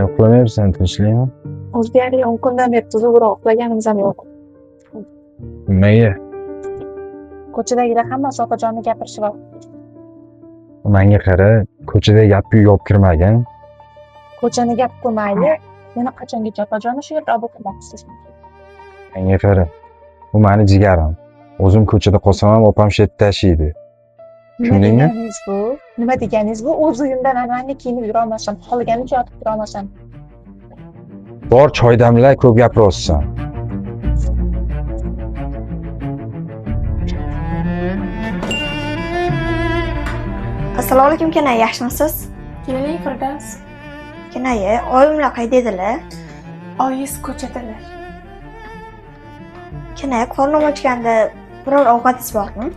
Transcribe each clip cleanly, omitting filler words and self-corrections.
Uxlamayapsan, tinchlikmi? O'zi deyarli 10 kundan beri tuzukroq uxlaganimiz ham yo'q. Nimaga? Ko'chadagilar hammasi opajonni gapirishyapti. Menga qara, ko'chada gapni yop kirmagin. Ko'chani gap qilmayli, yana qachongacha opajonni shu yerda olib o'tirmoqchisiz? Menga qara. Bu meni jigarim. O'zim ko'chada qolsam ham opam shu yerda tashiydi. Nima deganingiz bu? Nima deganingiz bu? O'z uyimdan an'anaga kiyinib yura olmasam, xohlaganicha yotib tura olmasam. Bor choy damla, ko'p gapiryapsan. Assalomu alaykum Kenay, yaxshimisiz? Keling, Firdavs. Kenay, oyimlar qayda edilar? Oyingiz ko'chadalar. Kenay, qornim ochganda biror ovqatingiz bormi?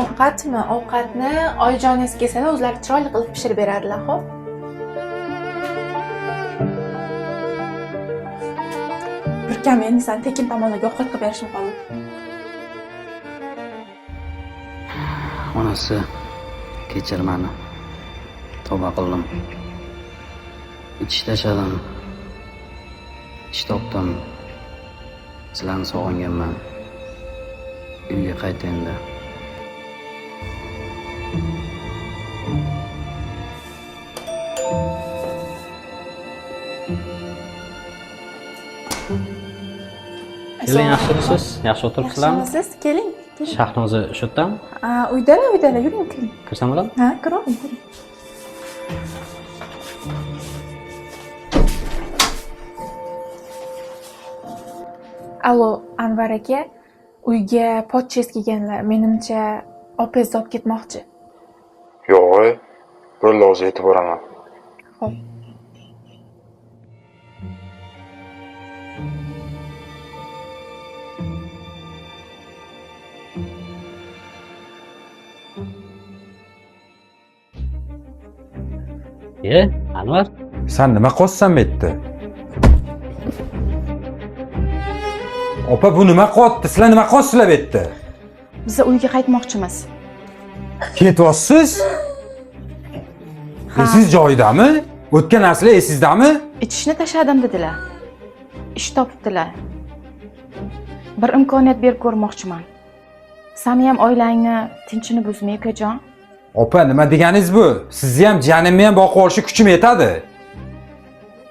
Ovqatmi? Ovqatni oyijoningiz kelsada o'zlari chiroyli qilib pishirib beradilar, xo'p? Bir kam endi san tekin tomonlarga ovqat qilib berishim qoldi. Onasi, kechir meni. Tavba qildim. Ichish tashladim. Ish topdim. Sizlarni sog'inganman. Uyga qayt endi. Keling, yaxshimisiz? Yaxshi o'tiribsizlarmi? Yaxshimisiz? Keling. Shahnoza shu yerdami? Uydalar, yuring, keling. Kirsam bo'ladimi? Ha, kiravering, kiring. Allo, Anvar aka, uyga pochchez kelganlar. Menimcha, opangizni olib ketmoqchi. Yo'q, bo'ldi, o'zi yetib boraman. Xo'p. Anvar, Sen nima qilsan bu yerda? Opa, bu nima qilyapti? Sizlar nima qilyapsizlar bu yerda? Biz uyga qaytmoqchimiz. Ketyapsiz? Esiz joyidami? O'tgan narsalar esizdami? Ichishni tashladim dedilar. Ish topibdilar. Bir imkoniyat berib ko'rmoqchiman. Sani ham oilangni tinchini buzmay, ukajon. Opa, nima deganingiz bu? Sizni ham, jiyanimni ham boqib olishga kuchim yetadi.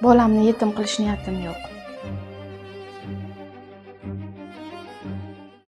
Bolamni yetim qilish niyatim yo'q.